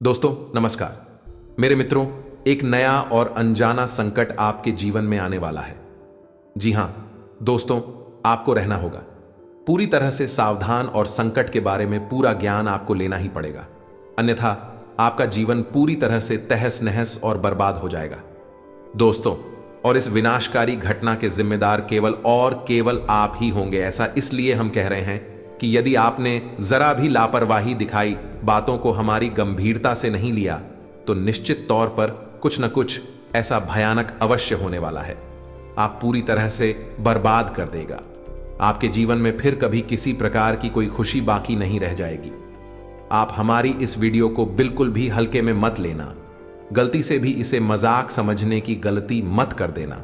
दोस्तों नमस्कार। मेरे मित्रों, एक नया और अनजाना संकट आपके जीवन में आने वाला है। जी हां दोस्तों, आपको रहना होगा पूरी तरह से सावधान और संकट के बारे में पूरा ज्ञान आपको लेना ही पड़ेगा, अन्यथा आपका जीवन पूरी तरह से तहस नहस और बर्बाद हो जाएगा। दोस्तों, और इस विनाशकारी घटना के जिम्मेदार केवल आप ही होंगे। ऐसा इसलिए हम कह रहे हैं कि यदि आपने जरा भी लापरवाही दिखाई, बातों को हमारी गंभीरता से नहीं लिया, तो निश्चित तौर पर कुछ न कुछ ऐसा भयानक अवश्य होने वाला है। आप पूरी तरह से बर्बाद कर देगा। आपके जीवन में फिर कभी किसी प्रकार की कोई खुशी बाकी नहीं रह जाएगी। आप हमारी इस वीडियो को बिल्कुल भी हल्के में मत लेना। गलती से भी इसे मजाक समझने की गलती मत कर देना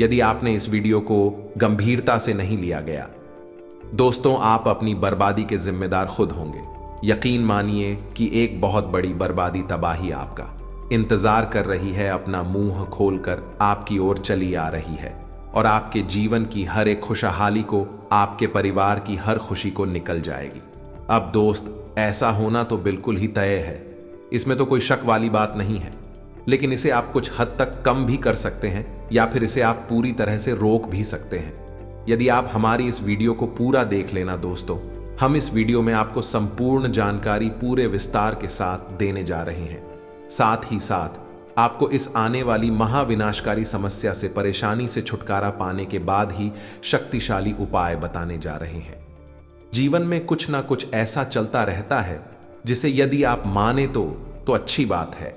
यदि आपने इस वीडियो को गंभीरता से नहीं लिया गया। दोस्तों, आप अपनी बर्बादी के जिम्मेदार खुद होंगे। यकीन मानिए कि एक बहुत बड़ी बर्बादी तबाही आपका इंतजार कर रही है, अपना मुंह खोलकर आपकी ओर चली आ रही है और आपके जीवन की हर एक खुशहाली को, आपके परिवार की हर खुशी को निकल जाएगी। अब दोस्त, ऐसा होना तो बिल्कुल ही तय है, इसमें तो कोई शक वाली बात नहीं है। लेकिन इसे आप कुछ हद तक कम भी कर सकते हैं या फिर इसे आप पूरी तरह से रोक भी सकते हैं यदि आप हमारी इस वीडियो को पूरा देख लेना। दोस्तों, हम इस वीडियो में आपको संपूर्ण जानकारी पूरे विस्तार के साथ देने जा रहे हैं। साथ ही साथ आपको इस आने वाली महाविनाशकारी समस्या से, परेशानी से छुटकारा पाने के बाद ही शक्तिशाली उपाय बताने जा रहे हैं। जीवन में कुछ ना कुछ ऐसा चलता रहता है जिसे यदि आप माने तो अच्छी बात है,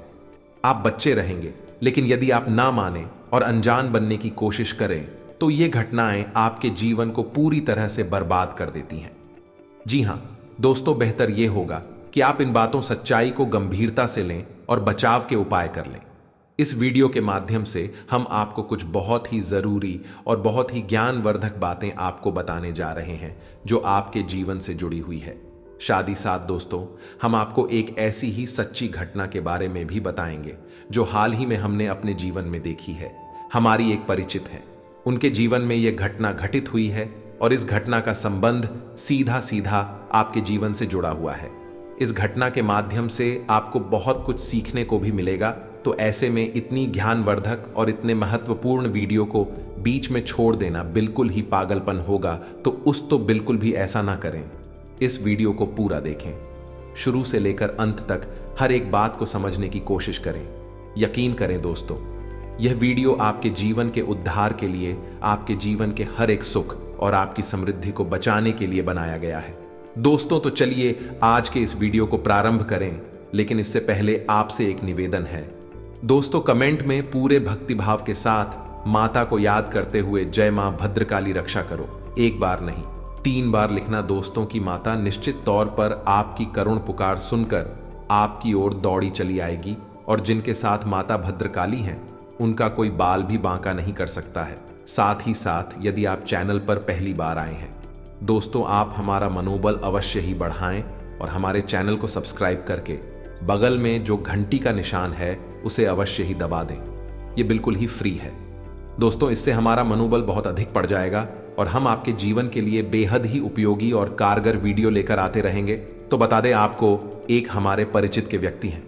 आप बच्चे रहेंगे। लेकिन यदि आप ना माने और अनजान बनने की कोशिश करें तो ये घटनाएं आपके जीवन को पूरी तरह से बर्बाद कर देती हैं। जी हां दोस्तों, बेहतर यह होगा कि आप इन बातों, सच्चाई को गंभीरता से लें और बचाव के उपाय कर लें। इस वीडियो के माध्यम से हम आपको कुछ बहुत ही जरूरी और बहुत ही ज्ञानवर्धक बातें आपको बताने जा रहे हैं जो आपके जीवन से जुड़ी हुई है। शादी साथ दोस्तों, हम आपको एक ऐसी ही सच्ची घटना के बारे में भी बताएंगे जो हाल ही में हमने अपने जीवन में देखी है। हमारी एक परिचित है, उनके जीवन में यह घटना घटित हुई है और इस घटना का संबंध सीधा सीधा आपके जीवन से जुड़ा हुआ है। इस घटना के माध्यम से आपको बहुत कुछ सीखने को भी मिलेगा। तो ऐसे में इतनी ज्ञानवर्धक और इतने महत्वपूर्ण वीडियो को बीच में छोड़ देना बिल्कुल ही पागलपन होगा। तो बिल्कुल भी ऐसा ना करें। इस वीडियो को पूरा देखें, शुरू से लेकर अंत तक हर एक बात को समझने की कोशिश करें। यकीन करें दोस्तों, यह वीडियो आपके जीवन के उद्धार के लिए, आपके जीवन के हर एक सुख और आपकी समृद्धि को बचाने के लिए बनाया गया है। दोस्तों, तो चलिए आज के इस वीडियो को प्रारंभ करें। लेकिन इससे पहले आपसे एक निवेदन है दोस्तों, कमेंट में पूरे भक्तिभाव के साथ माता को याद करते हुए जय मां भद्रकाली रक्षा करो। एक बार नहीं, 3 बार लिखना दोस्तों। की माता निश्चित तौर पर आपकी करुण पुकार सुनकर आपकी ओर दौड़ी चली आएगी और जिनके साथ माता भद्रकाली हैं उनका कोई बाल भी बांका नहीं कर सकता है। साथ ही साथ यदि आप चैनल पर पहली बार आए हैं दोस्तों, आप हमारा मनोबल अवश्य ही बढ़ाएं और हमारे चैनल को सब्सक्राइब करके बगल में जो घंटी का निशान है उसे अवश्य ही दबा दें। ये बिल्कुल ही फ्री है दोस्तों। इससे हमारा मनोबल बहुत अधिक बढ़ जाएगा और हम आपके जीवन के लिए बेहद ही उपयोगी और कारगर वीडियो लेकर आते रहेंगे। तो बता दें आपको, एक हमारे परिचित के व्यक्ति हैं,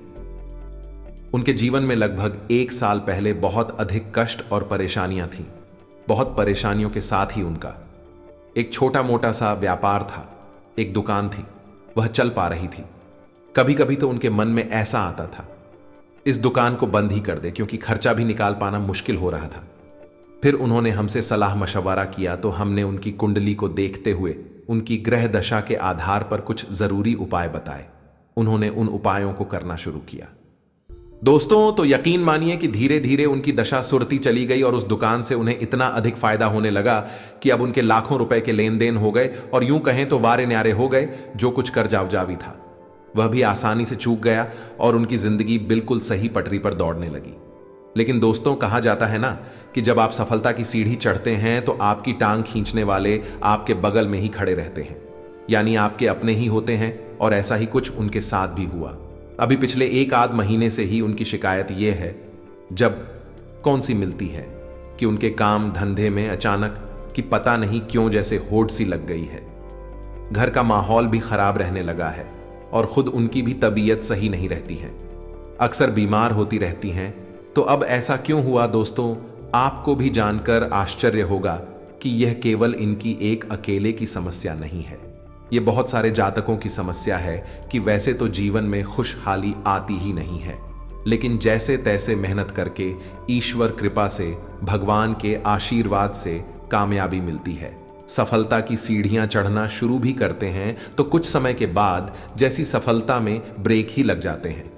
उनके जीवन में लगभग 1 साल पहले बहुत अधिक कष्ट और परेशानियां थीं। बहुत परेशानियों के साथ ही उनका एक छोटा मोटा सा व्यापार था, एक दुकान थी, वह चल पा रही थी। कभी कभी तो उनके मन में ऐसा आता था इस दुकान को बंद ही कर दे, क्योंकि खर्चा भी निकाल पाना मुश्किल हो रहा था। फिर उन्होंने हमसे सलाह मशवरा किया तो हमने उनकी कुंडली को देखते हुए उनकी ग्रह दशा के आधार पर कुछ जरूरी उपाय बताए। उन्होंने उन उपायों को करना शुरू किया दोस्तों। तो यकीन मानिए कि धीरे धीरे उनकी दशा सुरती चली गई और उस दुकान से उन्हें इतना अधिक फायदा होने लगा कि अब उनके लाखों रुपए के लेन देन हो गए और यूं कहें तो वारे न्यारे हो गए। जो कुछ कर्जावजावी था वह भी आसानी से चूक गया और उनकी जिंदगी बिल्कुल सही पटरी पर दौड़ने लगी। लेकिन दोस्तों, कहा जाता है ना कि जब आप सफलता की सीढ़ी चढ़ते हैं तो आपकी टांग खींचने वाले आपके बगल में ही खड़े रहते हैं, यानी आपके अपने ही होते हैं। और ऐसा ही कुछ उनके साथ भी हुआ। अभी पिछले 1 आध महीने से ही उनकी शिकायत यह है, जब कौन सी मिलती है, कि उनके काम धंधे में अचानक कि पता नहीं क्यों जैसे होड़ सी लग गई है। घर का माहौल भी खराब रहने लगा है। और खुद उनकी भी तबीयत सही नहीं रहती है, अक्सर बीमार होती रहती हैं। तो अब ऐसा क्यों हुआ दोस्तों? आपको भी जानकर आश्चर्य होगा कि यह केवल इनकी एक अकेले की समस्या नहीं है। ये बहुत सारे जातकों की समस्या है कि वैसे तो जीवन में खुशहाली आती ही नहीं है, लेकिन जैसे तैसे मेहनत करके ईश्वर कृपा से, भगवान के आशीर्वाद से कामयाबी मिलती है। सफलता की सीढ़ियां चढ़ना शुरू भी करते हैं तो कुछ समय के बाद जैसी सफलता में ब्रेक ही लग जाते हैं।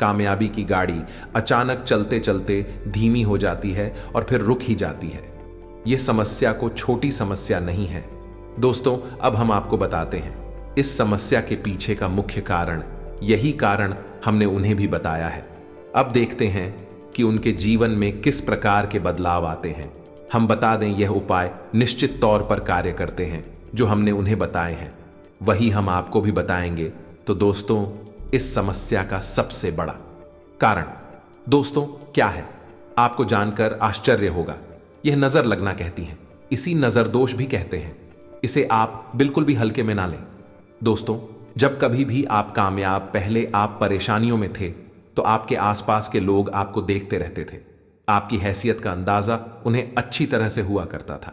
कामयाबी की गाड़ी अचानक चलते चलते धीमी हो जाती है और फिर रुक ही जाती है। यह समस्या को छोटी समस्या नहीं है दोस्तों। अब हम आपको बताते हैं इस समस्या के पीछे का मुख्य कारण। यही कारण हमने उन्हें भी बताया है। अब देखते हैं कि उनके जीवन में किस प्रकार के बदलाव आते हैं। हम बता दें, यह उपाय निश्चित तौर पर कार्य करते हैं। जो हमने उन्हें बताए हैं वही हम आपको भी बताएंगे। तो दोस्तों, इस समस्या का सबसे बड़ा कारण दोस्तों क्या है, आपको जानकर आश्चर्य होगा। यह नजर लगना कहती हैं, इसी नजर दोष भी कहते हैं। इसे आप बिल्कुल भी हल्के में ना लें दोस्तों। जब कभी भी आप कामयाब, पहले आप परेशानियों में थे तो आपके आसपास के लोग आपको देखते रहते थे। आपकी हैसियत का अंदाजा उन्हें अच्छी तरह से हुआ करता था।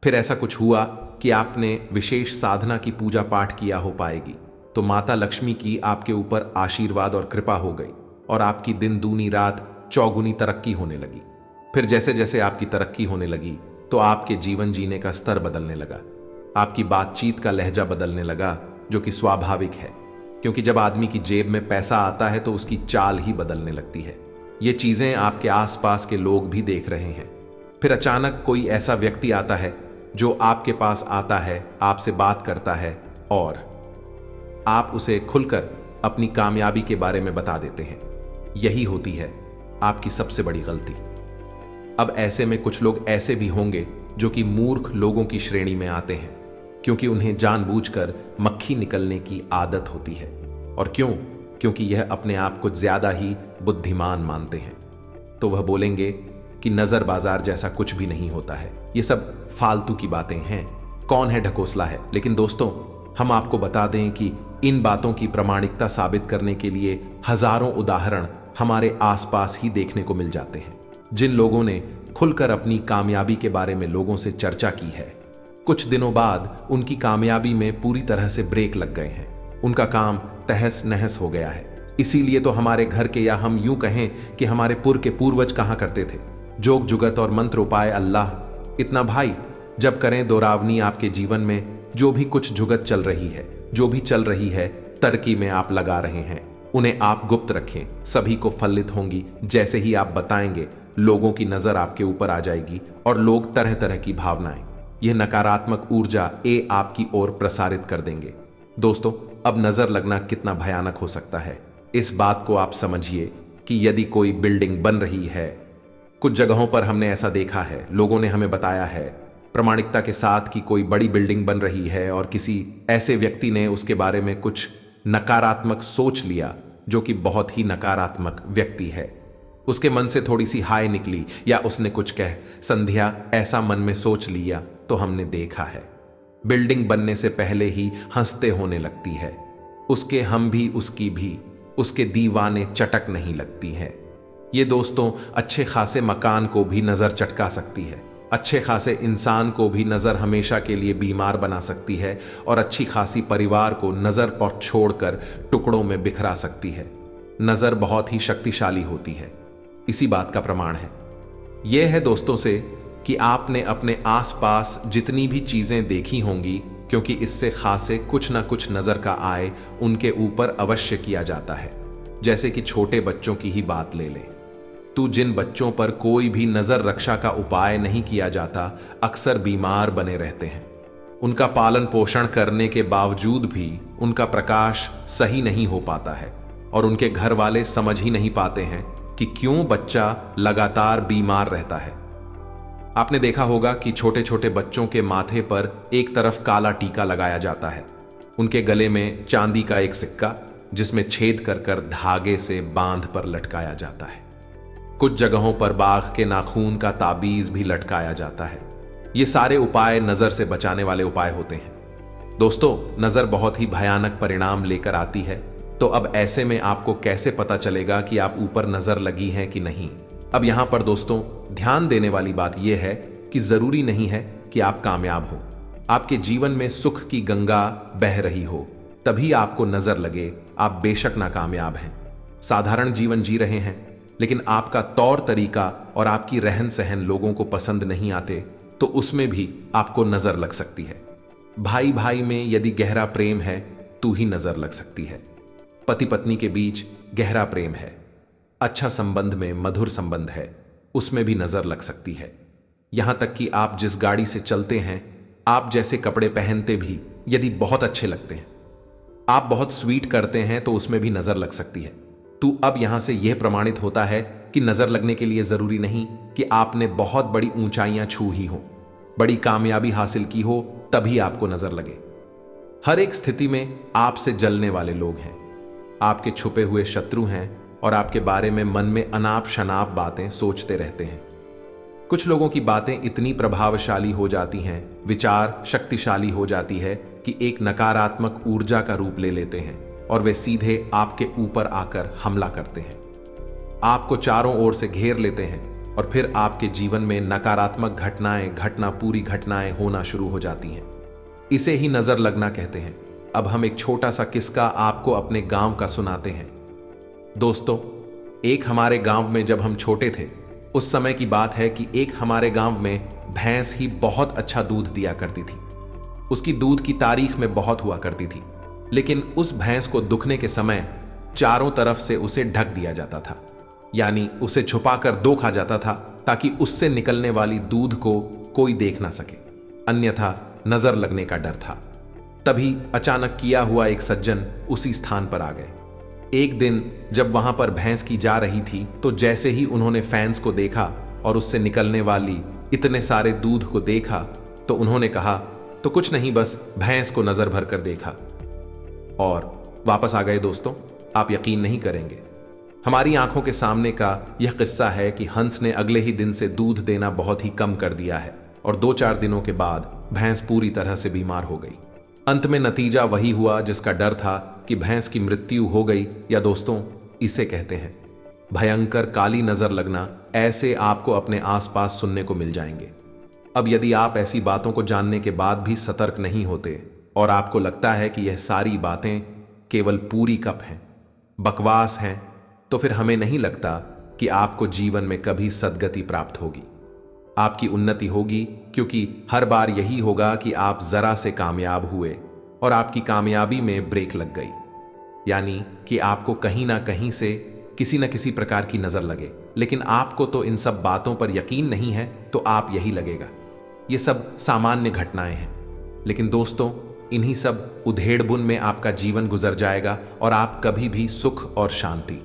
फिर ऐसा कुछ हुआ कि आपने विशेष साधना की पूजा पाठ किया हो पाएगी, तो माता लक्ष्मी की आपके ऊपर आशीर्वाद और कृपा हो गई और आपकी दिन दूनी रात चौगुनी तरक्की होने लगी। फिर जैसे जैसे आपकी तरक्की होने लगी तो आपके जीवन जीने का स्तर बदलने लगा, आपकी बातचीत का लहजा बदलने लगा, जो कि स्वाभाविक है, क्योंकि जब आदमी की जेब में पैसा आता है तो उसकी चाल ही बदलने लगती है। ये चीजें आपके आसपास के लोग भी देख रहे हैं। फिर अचानक कोई ऐसा व्यक्ति आता है जो आपके पास आता है, आपसे बात करता है और आप उसे खुलकर अपनी कामयाबी के बारे में बता देते हैं। यही होती है आपकी सबसे बड़ी गलती। अब ऐसे में कुछ लोग ऐसे भी होंगे जो कि मूर्ख लोगों की श्रेणी में आते हैं, क्योंकि उन्हें जानबूझकर मक्खी निकलने की आदत होती है। और क्यों? क्योंकि यह अपने आप को ज्यादा ही बुद्धिमान मानते हैं। तो वह बोलेंगे कि नजर बाजार जैसा कुछ भी नहीं होता है, ये सब फालतू की बातें हैं, कौन है ढकोसला है। लेकिन दोस्तों, हम आपको बता दें कि इन बातों की प्रामाणिकता साबित करने के लिए हजारों उदाहरण हमारे आसपास ही देखने को मिल जाते हैं। जिन लोगों ने खुलकर अपनी कामयाबी के बारे में लोगों से चर्चा की है, कुछ दिनों बाद उनकी कामयाबी में पूरी तरह से ब्रेक लग गए हैं। उनका काम तहस नहस हो गया है। इसीलिए तो हमारे घर के, या हम यूं कहें कि हमारे के पूर्वज कहा करते थे, जोग जुगत और मंत्र उपाय अल्लाह इतना भाई, जब करें दोरावनी आपके जीवन में जो भी कुछ जुगत चल रही है, जो भी चल रही है, तरक्की में आप लगा रहे हैं, उन्हें आप गुप्त रखें, सभी को फलित होंगी। जैसे ही आप बताएंगे, लोगों की नजर आपके ऊपर आ जाएगी और लोग तरह तरह की भावनाएं, यह नकारात्मक ऊर्जा आपकी ओर प्रसारित कर देंगे। दोस्तों, अब नजर लगना कितना भयानक हो सकता है, इस बात को आप समझिए कि यदि कोई बिल्डिंग बन रही है, कुछ जगहों पर हमने ऐसा देखा है, लोगों ने हमें बताया है प्रामाणिकता के साथ कि कोई बड़ी बिल्डिंग बन रही है और किसी ऐसे व्यक्ति ने उसके बारे में कुछ नकारात्मक सोच लिया, जो कि बहुत ही नकारात्मक व्यक्ति है। उसके मन से थोड़ी सी हाय निकली या उसने कुछ कह संध्या ऐसा मन में सोच लिया, तो हमने देखा है बिल्डिंग बनने से पहले ही हंसते होने लगती है। उसके हम भी, उसकी भी, उसके दीवाने चटक नहीं लगती है। ये दोस्तों अच्छे खासे मकान को भी नजर चटका सकती है, अच्छे खासे इंसान को भी नजर हमेशा के लिए बीमार बना सकती है और अच्छी खासी परिवार को नजर पर छोड़कर टुकड़ों में बिखरा सकती है। नजर बहुत ही शक्तिशाली होती है। इसी बात का प्रमाण है यह है दोस्तों से कि आपने अपने आसपास जितनी भी चीजें देखी होंगी, क्योंकि इससे खासे कुछ ना कुछ नजर का आए उनके ऊपर अवश्य किया जाता है। जैसे कि छोटे बच्चों की ही बात ले लें, तो जिन बच्चों पर कोई भी नजर रक्षा का उपाय नहीं किया जाता, अक्सर बीमार बने रहते हैं। उनका पालन पोषण करने के बावजूद भी उनका प्रकाश सही नहीं हो पाता है और उनके घर वाले समझ ही नहीं पाते हैं कि क्यों बच्चा लगातार बीमार रहता है। आपने देखा होगा कि छोटे छोटे बच्चों के माथे पर एक तरफ काला टीका लगाया जाता है, उनके गले में चांदी का एक सिक्का जिसमें छेद कर कर धागे से बांध पर लटकाया जाता है। कुछ जगहों पर बाघ के नाखून का ताबीज भी लटकाया जाता है। ये सारे उपाय नजर से बचाने वाले उपाय होते हैं। दोस्तों, नजर बहुत ही भयानक परिणाम लेकर आती है। तो अब ऐसे में आपको कैसे पता चलेगा कि आप ऊपर नजर लगी है कि नहीं? अब यहां पर दोस्तों ध्यान देने वाली बात यह है कि जरूरी नहीं है कि आप कामयाब हो, आपके जीवन में सुख की गंगा बह रही हो तभी आपको नजर लगे। आप बेशक नाकामयाब हैं, साधारण जीवन जी रहे हैं, लेकिन आपका तौर तरीका और आपकी रहन सहन लोगों को पसंद नहीं आते, तो उसमें भी आपको नजर लग सकती है। भाई भाई में यदि गहरा प्रेम है तो ही नजर लग सकती है। पति पत्नी के बीच गहरा प्रेम है, अच्छा संबंध में मधुर संबंध है, उसमें भी नजर लग सकती है। यहां तक कि आप जिस गाड़ी से चलते हैं, आप जैसे कपड़े पहनते भी यदि बहुत अच्छे लगते हैं, आप बहुत स्वीट करते हैं, तो उसमें भी नजर लग सकती है। तो अब यहां से यह प्रमाणित होता है कि नजर लगने के लिए जरूरी नहीं कि आपने बहुत बड़ी ऊंचाइयां छू ही हो, बड़ी कामयाबी हासिल की हो, तभी आपको नजर लगे। हर एक स्थिति में आपसे जलने वाले लोग हैं, आपके छुपे हुए शत्रु हैं और आपके बारे में मन में अनाप शनाप बातें सोचते रहते हैं। कुछ लोगों की बातें इतनी प्रभावशाली हो जाती हैं, विचार शक्तिशाली हो जाती है कि एक नकारात्मक ऊर्जा का रूप ले लेते हैं और वे सीधे आपके ऊपर आकर हमला करते हैं, आपको चारों ओर से घेर लेते हैं और फिर आपके जीवन में नकारात्मक घटना पूरी घटनाएं होना शुरू हो जाती हैं। इसे ही नजर लगना कहते हैं। अब हम एक छोटा सा किस्सा आपको अपने गांव का सुनाते हैं। दोस्तों, एक हमारे गांव में जब हम छोटे थे, उस समय की बात है कि एक हमारे गांव में भैंस ही बहुत अच्छा दूध दिया करती थी। उसकी दूध की तारीख में बहुत हुआ करती थी, लेकिन उस भैंस को दुखने के समय चारों तरफ से उसे ढक दिया जाता था, यानी उसे छुपाकर दो खा जाता था ताकि उससे निकलने वाली दूध को कोई देख ना सके, अन्यथा नजर लगने का डर था। तभी अचानक किया हुआ एक सज्जन उसी स्थान पर आ गए। एक दिन जब वहां पर भैंस की जा रही थी, तो जैसे ही उन्होंने फैंस को देखा और उससे निकलने वाली इतने सारे दूध को देखा, तो उन्होंने कहा, तो कुछ नहीं, बस भैंस को नजर भर कर देखा और वापस आ गए। दोस्तों, आप यकीन नहीं करेंगे, हमारी आंखों के सामने का यह किस्सा है कि हंस ने अगले ही दिन से दूध देना बहुत ही कम कर दिया है और 2-4 दिनों के बाद भैंस पूरी तरह से बीमार हो गई। अंत में नतीजा वही हुआ जिसका डर था कि भैंस की मृत्यु हो गई, या दोस्तों इसे कहते हैं भयंकर काली नजर लगना। ऐसे आपको अपने आसपास सुनने को मिल जाएंगे। अब यदि आप ऐसी बातों को जानने के बाद भी सतर्क नहीं होते और आपको लगता है कि यह सारी बातें केवल पूरी कप हैं, बकवास हैं, तो फिर हमें नहीं लगता कि आपको जीवन में कभी सद्गति प्राप्त होगी, आपकी उन्नति होगी, क्योंकि हर बार यही होगा कि आप जरा से कामयाब हुए और आपकी कामयाबी में ब्रेक लग गई, यानी कि आपको कहीं ना कहीं से किसी न किसी प्रकार की नजर लगे। लेकिन आपको तो इन सब बातों पर यकीन नहीं है, तो आप यही लगेगा ये सब सामान्य घटनाएं हैं। लेकिन दोस्तों, इन्हीं सब उधेड़बुन में आपका जीवन गुजर जाएगा और आप कभी भी सुख और शांति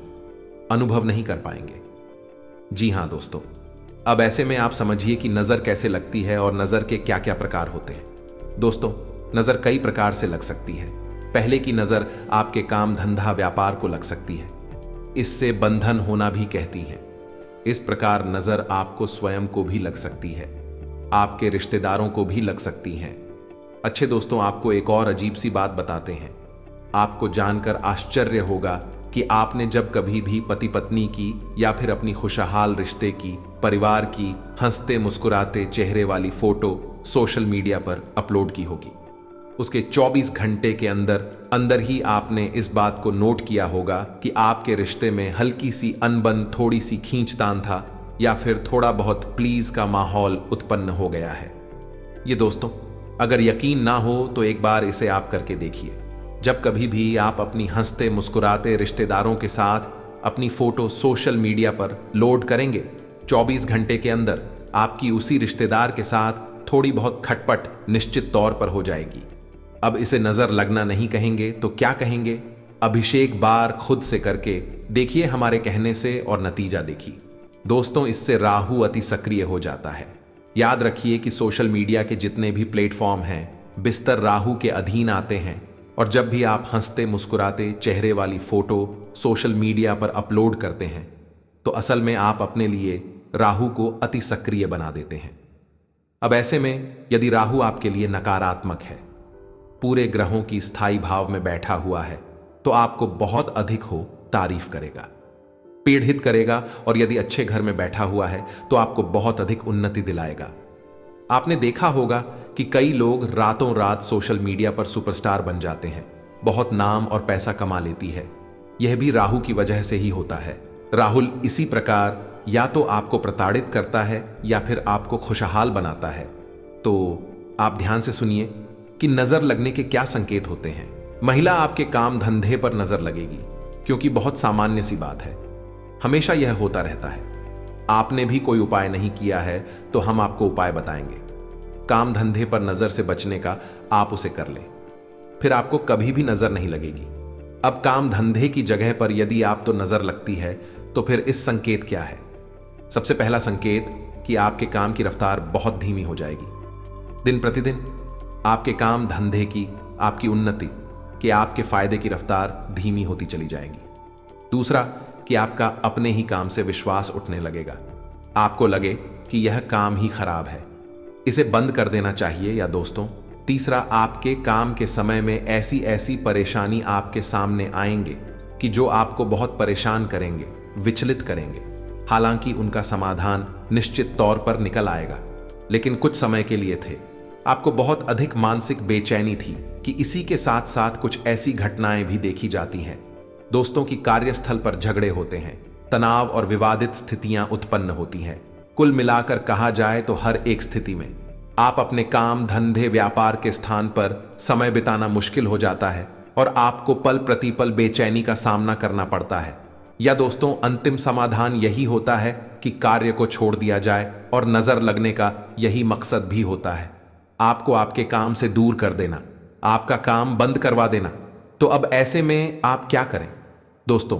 अनुभव नहीं कर पाएंगे। जी हां दोस्तों, अब ऐसे में आप समझिए कि नजर कैसे लगती है और नजर के क्या क्या प्रकार होते हैं। दोस्तों, नजर कई प्रकार से लग सकती है। पहले की नजर आपके काम धंधा व्यापार को लग सकती है, इससे बंधन होना भी कहती है। इस प्रकार नजर आपको स्वयं को भी लग सकती है, आपके रिश्तेदारों को भी लग सकती हैं। अच्छे दोस्तों, आपको एक और अजीब सी बात बताते हैं। आपको जानकर आश्चर्य होगा कि आपने जब कभी भी पति पत्नी की या फिर अपनी खुशहाल रिश्ते की, परिवार की हंसते मुस्कुराते चेहरे वाली फोटो सोशल मीडिया पर अपलोड की होगी, उसके 24 घंटे के अंदर ही आपने इस बात को नोट किया होगा कि आपके रिश्ते में हल्की सी अनबन, थोड़ी सी खींचतान था, या फिर थोड़ा बहुत प्लीज का माहौल उत्पन्न हो गया है। ये दोस्तों, अगर यकीन ना हो तो एक बार इसे आप करके देखिए। जब कभी भी आप अपनी हंसते मुस्कुराते रिश्तेदारों के साथ अपनी फोटो सोशल मीडिया पर लोड करेंगे, 24 घंटे के अंदर आपकी उसी रिश्तेदार के साथ थोड़ी बहुत खटपट निश्चित तौर पर हो जाएगी। अब इसे नजर लगना नहीं कहेंगे तो क्या कहेंगे? अभिषेक बार खुद से करके देखिए हमारे कहने से और नतीजा देखिए। दोस्तों, इससे राहु अति सक्रिय हो जाता है। याद रखिए कि सोशल मीडिया के जितने भी प्लेटफॉर्म हैं, बिस्तर राहु के अधीन आते हैं, और जब भी आप हंसते मुस्कुराते चेहरे वाली फोटो सोशल मीडिया पर अपलोड करते हैं, तो असल में आप अपने लिए राहु को अति सक्रिय बना देते हैं। अब ऐसे में यदि राहु आपके लिए नकारात्मक है, पूरे ग्रहों की स्थायी भाव में बैठा हुआ है तो आपको बहुत अधिक हो तारीफ करेगा, पीड़ित करेगा, और यदि अच्छे घर में बैठा हुआ है तो आपको बहुत अधिक उन्नति दिलाएगा। आपने देखा होगा कि कई लोग रातों रात सोशल मीडिया पर सुपरस्टार बन जाते हैं, बहुत नाम और पैसा कमा लेती है। यह भी राहु की वजह से ही होता है। राहुल इसी प्रकार या तो आपको प्रताड़ित करता है या फिर आपको खुशहाल बनाता है। तो आप ध्यान से सुनिए कि नजर लगने के क्या संकेत होते हैं। महिला आपके काम धंधे पर नजर लगेगी, क्योंकि बहुत सामान्य सी बात है, हमेशा यह होता रहता है। आपने भी कोई उपाय नहीं किया है तो हम आपको उपाय बताएंगे। काम धंधे पर नजर से बचने का आप उसे कर लें, फिर आपको कभी भी नजर नहीं लगेगी। अब काम धंधे की जगह पर यदि आप तो नजर लगती है तो फिर इस संकेत क्या है? सबसे पहला संकेत कि आपके काम की रफ्तार बहुत धीमी हो जाएगी। दिन प्रतिदिन आपके काम धंधे की, आपकी उन्नति कि आपके फायदे की रफ्तार धीमी होती चली जाएगी। दूसरा कि आपका अपने ही काम से विश्वास उठने लगेगा। आपको लगे कि यह काम ही खराब है, इसे बंद कर देना चाहिए। या दोस्तों, तीसरा, आपके काम के समय में ऐसी ऐसी परेशानी आपके सामने आएंगे कि जो आपको बहुत परेशान करेंगे, विचलित करेंगे। हालांकि उनका समाधान निश्चित तौर पर निकल आएगा, लेकिन कुछ समय के लिए थे। आपको बहुत अधिक मानसिक बेचैनी थी कि इसी के साथ साथ कुछ ऐसी घटनाएं भी देखी जाती हैं दोस्तों की कार्यस्थल पर झगड़े होते हैं, तनाव और विवादित स्थितियां उत्पन्न होती हैं। कुल मिलाकर कहा जाए तो हर एक स्थिति में आप अपने काम धंधे व्यापार के स्थान पर समय बिताना मुश्किल हो जाता है और आपको पल प्रतिपल बेचैनी का सामना करना पड़ता है। या दोस्तों, अंतिम समाधान यही होता है कि कार्य को छोड़ दिया जाए, और नजर लगने का यही मकसद भी होता है, आपको आपके काम से दूर कर देना, आपका काम बंद करवा देना। तो अब ऐसे में आप क्या करें? दोस्तों,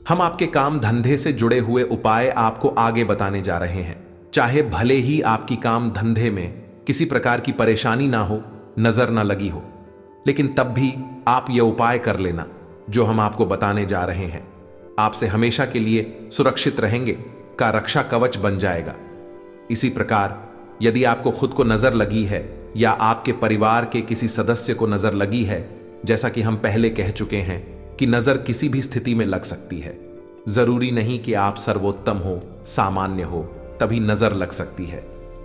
हम आपके काम धंधे से जुड़े हुए उपाय आपको आगे बताने जा रहे हैं। चाहे भले ही आपकी काम धंधे में किसी प्रकार की परेशानी ना हो, नजर ना लगी हो, लेकिन तब भी आप ये उपाय कर लेना जो हम आपको बताने जा रहे हैं। आपसे हमेशा के लिए सुरक्षित रहेंगे का रक्षा कवच बन जाएगा। इसी प्रकार यदि आपको खुद को नजर लगी है या आपके परिवार के किसी सदस्य को नजर लगी है, जैसा कि हम पहले कह चुके हैं कि नजर किसी भी स्थिति में लग सकती है। जरूरी नहीं कि आप सर्वोत्तम हो, सामान्य हो, तभी नजर लग सकती है।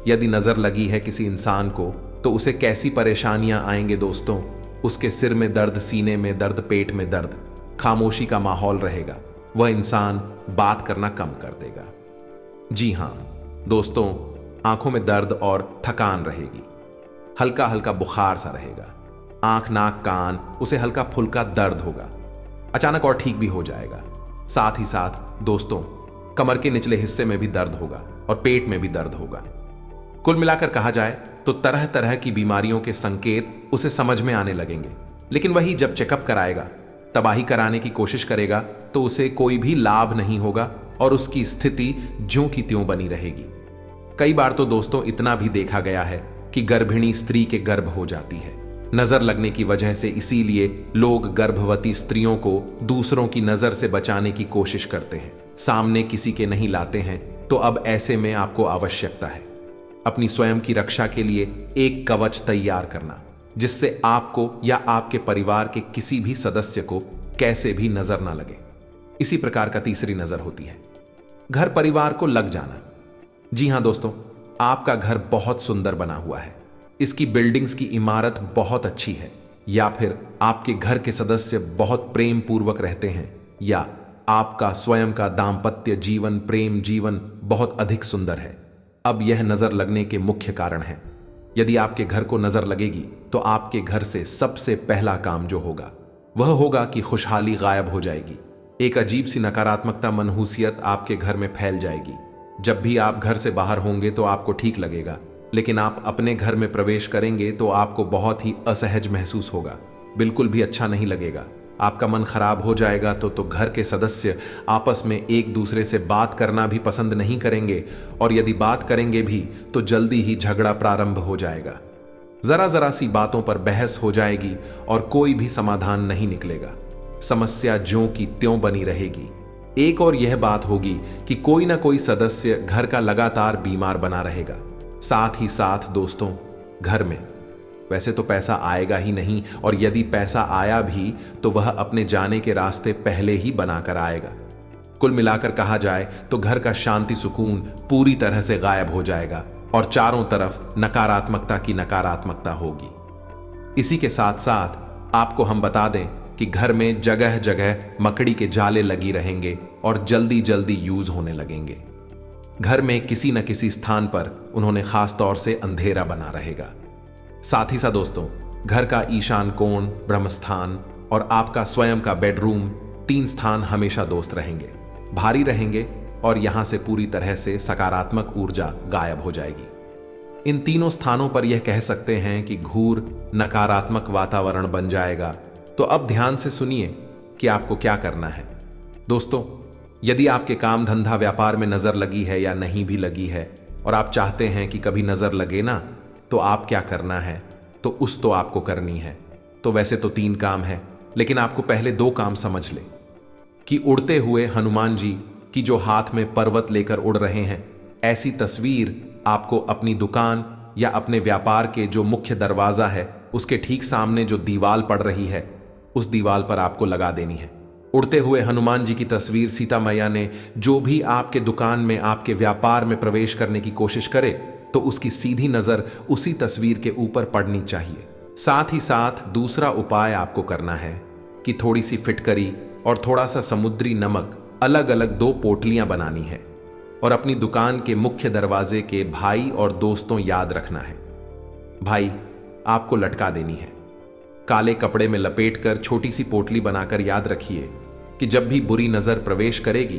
यदि नजर लगी है किसी इंसान को तो उसे कैसी परेशानियां आएंगे दोस्तों? उसके सिर में दर्द, सीने में दर्द, पेट में दर्द, खामोशी का माहौल रहेगा, वह इंसान बात करना कम कर देगा। जी हां दोस्तों, आंखों में दर्द और थकान रहेगी, हल्का हल्का बुखार सा रहेगा, आंख नाक कान उसे हल्का फुल्का दर्द होगा, अचानक और ठीक भी हो जाएगा। साथ ही साथ दोस्तों, कमर के निचले हिस्से में भी दर्द होगा और पेट में भी दर्द होगा। कुल मिलाकर कहा जाए तो तरह तरह की बीमारियों के संकेत उसे समझ में आने लगेंगे, लेकिन वही जब चेकअप कराएगा, तबाही कराने की कोशिश करेगा तो उसे कोई भी लाभ नहीं होगा और उसकी स्थिति ज्यों की त्यों बनी रहेगी। कई बार तो दोस्तों इतना भी देखा गया है कि गर्भिणी स्त्री के गर्भ हो जाती है नजर लगने की वजह से। इसीलिए लोग गर्भवती स्त्रियों को दूसरों की नजर से बचाने की कोशिश करते हैं, सामने किसी के नहीं लाते हैं। तो अब ऐसे में आपको आवश्यकता है अपनी स्वयं की रक्षा के लिए एक कवच तैयार करना, जिससे आपको या आपके परिवार के किसी भी सदस्य को कैसे भी नजर ना लगे। इसी प्रकार का तीसरी नजर होती है घर परिवार को लग जाना। जी हां दोस्तों, आपका घर बहुत सुंदर बना हुआ है, इसकी बिल्डिंग्स की इमारत बहुत अच्छी है, या फिर आपके घर के सदस्य बहुत प्रेम पूर्वक रहते हैं, या आपका स्वयं का दाम्पत्य जीवन, प्रेम जीवन बहुत अधिक सुंदर है। अब यह नजर लगने के मुख्य कारण हैं। यदि आपके घर को नजर लगेगी तो आपके घर से सबसे पहला काम जो होगा वह होगा कि खुशहाली गायब हो जाएगी। एक अजीब सी नकारात्मकता, मनहूसियत आपके घर में फैल जाएगी। जब भी आप घर से बाहर होंगे तो आपको ठीक लगेगा, लेकिन आप अपने घर में प्रवेश करेंगे तो आपको बहुत ही असहज महसूस होगा, बिल्कुल भी अच्छा नहीं लगेगा, आपका मन खराब हो जाएगा। तो घर के सदस्य आपस में एक दूसरे से बात करना भी पसंद नहीं करेंगे, और यदि बात करेंगे भी तो जल्दी ही झगड़ा प्रारंभ हो जाएगा। जरा जरा सी बातों पर बहस हो जाएगी और कोई भी समाधान नहीं निकलेगा, समस्या ज्यों की त्यों बनी रहेगी। एक और यह बात होगी कि कोई ना कोई सदस्य घर का लगातार बीमार बना रहेगा। साथ ही साथ दोस्तों, घर में वैसे तो पैसा आएगा ही नहीं, और यदि पैसा आया भी तो वह अपने जाने के रास्ते पहले ही बनाकर आएगा। कुल मिलाकर कहा जाए तो घर का शांति सुकून पूरी तरह से गायब हो जाएगा और चारों तरफ नकारात्मकता की नकारात्मकता होगी। इसी के साथ साथ आपको हम बता दें कि घर में जगह जगह मकड़ी के जाले लगी रहेंगे और जल्दी जल्दी यूज होने लगेंगे। घर में किसी न किसी स्थान पर उन्होंने खास तौर से अंधेरा बना रहेगा। साथ ही साथ दोस्तों, घर का ईशान कोण, ब्रह्मस्थान और आपका स्वयं का बेडरूम, 3 स्थान हमेशा दोस्त रहेंगे, भारी रहेंगे और यहां से पूरी तरह से सकारात्मक ऊर्जा गायब हो जाएगी। इन तीनों स्थानों पर यह कह सकते हैं कि घूर नकारात्मक वातावरण बन जाएगा। तो अब ध्यान से सुनिए कि आपको क्या करना है। दोस्तों, यदि आपके काम धंधा व्यापार में नजर लगी है या नहीं भी लगी है और आप चाहते हैं कि कभी नजर लगे ना, तो आप क्या करना है, तो आपको करनी है। तो वैसे तो 3 काम है, लेकिन आपको पहले 2 काम समझ ले कि उड़ते हुए हनुमान जी की जो हाथ में पर्वत लेकर उड़ रहे हैं, ऐसी तस्वीर आपको अपनी दुकान या अपने व्यापार के जो मुख्य दरवाजा है उसके ठीक सामने जो दीवार पड़ रही है, उस दीवार पर आपको लगा देनी है। उड़ते हुए हनुमान जी की तस्वीर सीता मैया ने जो भी आपके दुकान में, आपके व्यापार में प्रवेश करने की कोशिश करे, तो उसकी सीधी नजर उसी तस्वीर के ऊपर पड़नी चाहिए। साथ ही साथ दूसरा उपाय आपको करना है कि थोड़ी सी फिटकरी और थोड़ा सा समुद्री नमक अलग अलग 2 पोटलियां बनानी है और अपनी दुकान के मुख्य दरवाजे के भाई और दोस्तों याद रखना है। भाई, आपको लटका देनी है। काले कपड़े में लपेटकर छोटी सी पोटली बनाकर याद रखिए कि जब भी बुरी नजर प्रवेश करेगी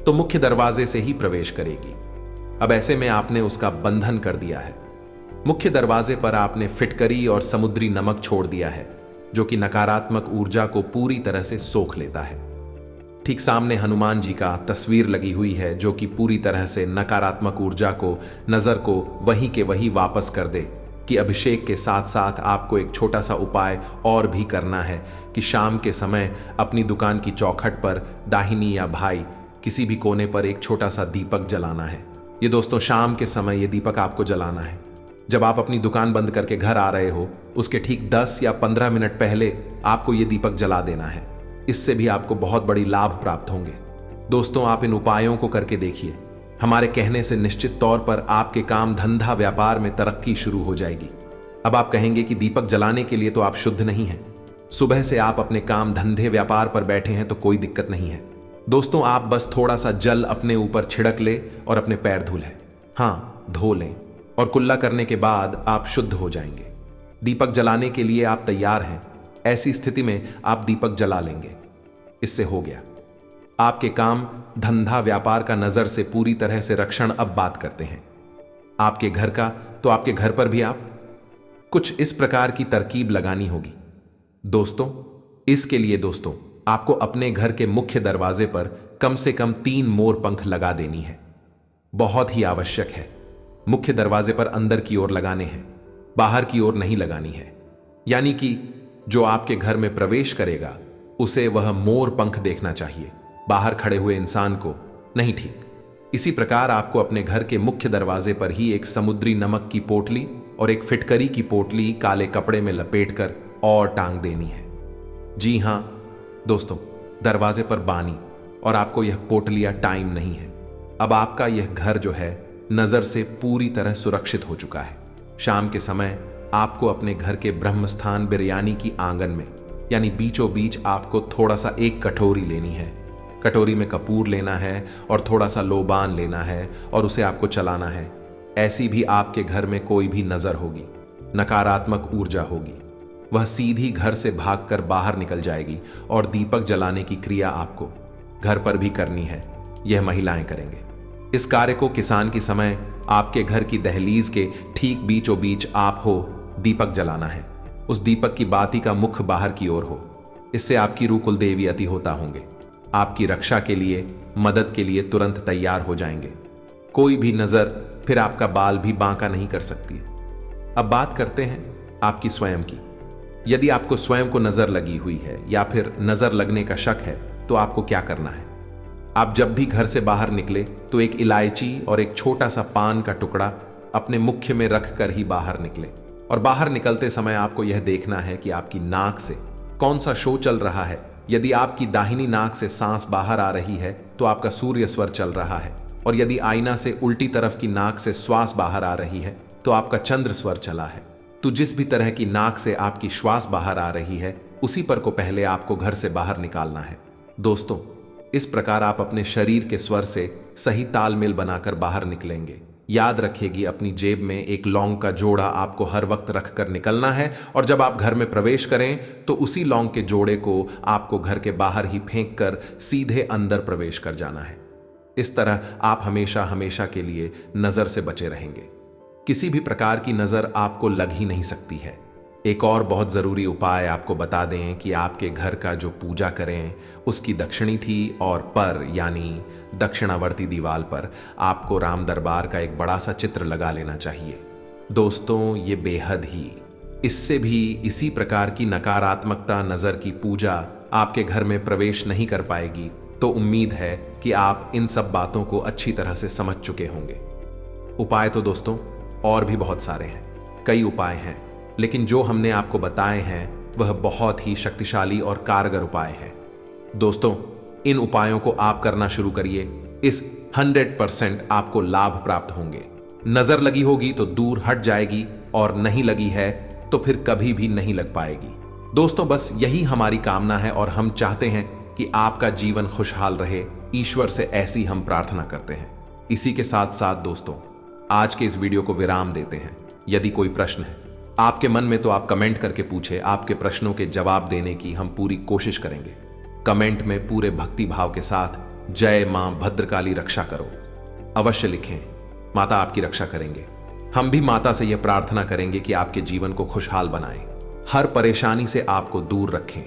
तो मुख्य दरवाजे से ही प्रवेश करेगी। अब ऐसे में आपने उसका बंधन कर दिया है। मुख्य दरवाजे पर आपने फिटकरी और समुद्री नमक छोड़ दिया है, जो कि नकारात्मक ऊर्जा को पूरी तरह से सोख लेता है। ठीक सामने हनुमान जी का तस्वीर लगी हुई है, जो कि पूरी तरह से नकारात्मक ऊर्जा को, नजर को वहीं के वहीं वापस कर दे। कि अभिषेक के साथ साथ आपको एक छोटा सा उपाय और भी करना है कि शाम के समय अपनी दुकान की चौखट पर दाहिनी या भाई किसी भी कोने पर एक छोटा सा दीपक जलाना है। ये दोस्तों, शाम के समय ये दीपक आपको जलाना है। जब आप अपनी दुकान बंद करके घर आ रहे हो, उसके ठीक 10 या 15 मिनट पहले आपको ये दीपक जला देना है। इससे भी आपको बहुत बड़ी लाभ प्राप्त होंगे। दोस्तों, आप इन उपायों को करके देखिए। हमारे कहने से निश्चित तौर पर आपके काम धंधा व्यापार में तरक्की शुरू हो जाएगी। अब आप कहेंगे कि दीपक जलाने के लिए तो आप शुद्ध नहीं हैं। सुबह से आप अपने काम धंधे व्यापार पर बैठे हैं तो कोई दिक्कत नहीं है। दोस्तों, आप बस थोड़ा सा जल अपने ऊपर छिड़क ले और अपने पैर धो लें। हाँ, धो लें और कुल्ला करने के बाद आप शुद्ध हो जाएंगे। दीपक जलाने के लिए आप तैयार हैं। ऐसी स्थिति में आप दीपक जला लेंगे। इससे हो गया आपके काम धंधा व्यापार का नजर से पूरी तरह से रक्षण। अब बात करते हैं आपके घर का। तो आपके घर पर भी आप कुछ इस प्रकार की तरकीब लगानी होगी। दोस्तों, इसके लिए दोस्तों आपको अपने घर के मुख्य दरवाजे पर कम से कम 3 मोर पंख लगा देनी है। बहुत ही आवश्यक है। मुख्य दरवाजे पर अंदर की ओर लगाने हैं, बाहर की ओर नहीं लगानी है। यानी कि जो आपके घर में प्रवेश करेगा उसे वह मोर पंख देखना चाहिए, बाहर खड़े हुए इंसान को नहीं। ठीक इसी प्रकार आपको अपने घर के मुख्य दरवाजे पर ही एक समुद्री नमक की पोटली और एक फिटकरी की पोटली काले कपड़े में लपेटकर और टांग देनी है। जी हां दोस्तों, दरवाजे पर बानी और आपको यह पोटलिया टाइम नहीं है। अब आपका यह घर जो है नजर से पूरी तरह सुरक्षित हो चुका है। शाम के समय आपको अपने घर के ब्रह्मस्थान बिरयानी की आंगन में, यानी बीचों बीच आपको थोड़ा सा एक कटोरी लेनी है। कटोरी में कपूर लेना है और थोड़ा सा लोबान लेना है और उसे आपको चलाना है। ऐसी भी आपके घर में कोई भी नजर होगी, नकारात्मक ऊर्जा होगी, वह सीधी घर से भागकर बाहर निकल जाएगी। और दीपक जलाने की क्रिया आपको घर पर भी करनी है। यह महिलाएं करेंगे। इस कार्य को किसान की समय आपके घर की दहलीज के ठीक बीचों बीच आप हो, दीपक जलाना है। उस दीपक की बाती का मुख बाहर की ओर हो। इससे आपकी रूह कुलदेवी अति होता होंगे, आपकी रक्षा के लिए, मदद के लिए तुरंत तैयार हो जाएंगे। कोई भी नजर फिर आपका बाल भी बांका नहीं कर सकती। अब बात करते हैं आपकी स्वयं की। यदि आपको स्वयं को नजर लगी हुई है या फिर नजर लगने का शक है, तो आपको क्या करना है? आप जब भी घर से बाहर निकले तो एक इलायची और एक छोटा सा पान का टुकड़ा अपने मुख्य में रखकर ही बाहर निकले और बाहर निकलते समय आपको यह देखना है कि आपकी नाक से कौन सा शो चल रहा है। यदि आपकी दाहिनी नाक से सांस बाहर आ रही है तो आपका सूर्य स्वर चल रहा है, और यदि आईना से उल्टी तरफ की नाक से श्वास बाहर आ रही है तो आपका चंद्र स्वर चला है। तो जिस भी तरह की नाक से आपकी श्वास बाहर आ रही है उसी पर को पहले आपको घर से बाहर निकालना है। दोस्तों, इस प्रकार आप अपने शरीर के स्वर से सही तालमेल बनाकर बाहर निकलेंगे। याद रखिएगी, अपनी जेब में एक लौंग का जोड़ा आपको हर वक्त रखकर निकलना है, और जब आप घर में प्रवेश करें तो उसी लौंग के जोड़े को आपको घर के बाहर ही फेंक कर सीधे अंदर प्रवेश कर जाना है। इस तरह आप हमेशा हमेशा के लिए नजर से बचे रहेंगे। किसी भी प्रकार की नजर आपको लग ही नहीं सकती है। एक और बहुत जरूरी उपाय आपको बता दें कि आपके घर का जो पूजा करें उसकी दक्षिणी थी और पर यानी दक्षिणावर्ती दीवार पर आपको राम दरबार का एक बड़ा सा चित्र लगा लेना चाहिए। दोस्तों, ये बेहद ही इससे भी इसी प्रकार की नकारात्मकता नजर की पूजा आपके घर में प्रवेश नहीं कर पाएगी। तो उम्मीद है कि आप इन सब बातों को अच्छी तरह से समझ चुके होंगे। उपाय तो दोस्तों और भी बहुत सारे हैं, कई उपाय हैं, लेकिन जो हमने आपको बताए हैं वह बहुत ही शक्तिशाली और कारगर उपाय हैं। दोस्तों, इन उपायों को आप करना शुरू करिए। इस 100% आपको लाभ प्राप्त होंगे। नजर लगी होगी तो दूर हट जाएगी, और नहीं लगी है तो फिर कभी भी नहीं लग पाएगी। दोस्तों, बस यही हमारी कामना है और हम चाहते हैं कि आपका जीवन खुशहाल रहे। ईश्वर से ऐसी हम प्रार्थना करते हैं। इसी के साथ साथ दोस्तों, आज के इस वीडियो को विराम देते हैं। यदि कोई प्रश्न है आपके मन में तो आप कमेंट करके पूछे। आपके प्रश्नों के जवाब देने की हम पूरी कोशिश करेंगे। कमेंट में पूरे भक्ति भाव के साथ जय मां भद्रकाली रक्षा करो अवश्य लिखें। माता आपकी रक्षा करेंगे। हम भी माता से यह प्रार्थना करेंगे कि आपके जीवन को खुशहाल बनाएं, हर परेशानी से आपको दूर रखें।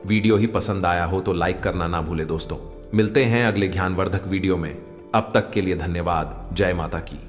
वीडियो ही पसंद आया हो तो लाइक करना ना भूले। दोस्तों, मिलते हैं अगले ज्ञानवर्धक वीडियो में। अब तक के लिए धन्यवाद। जय माता की।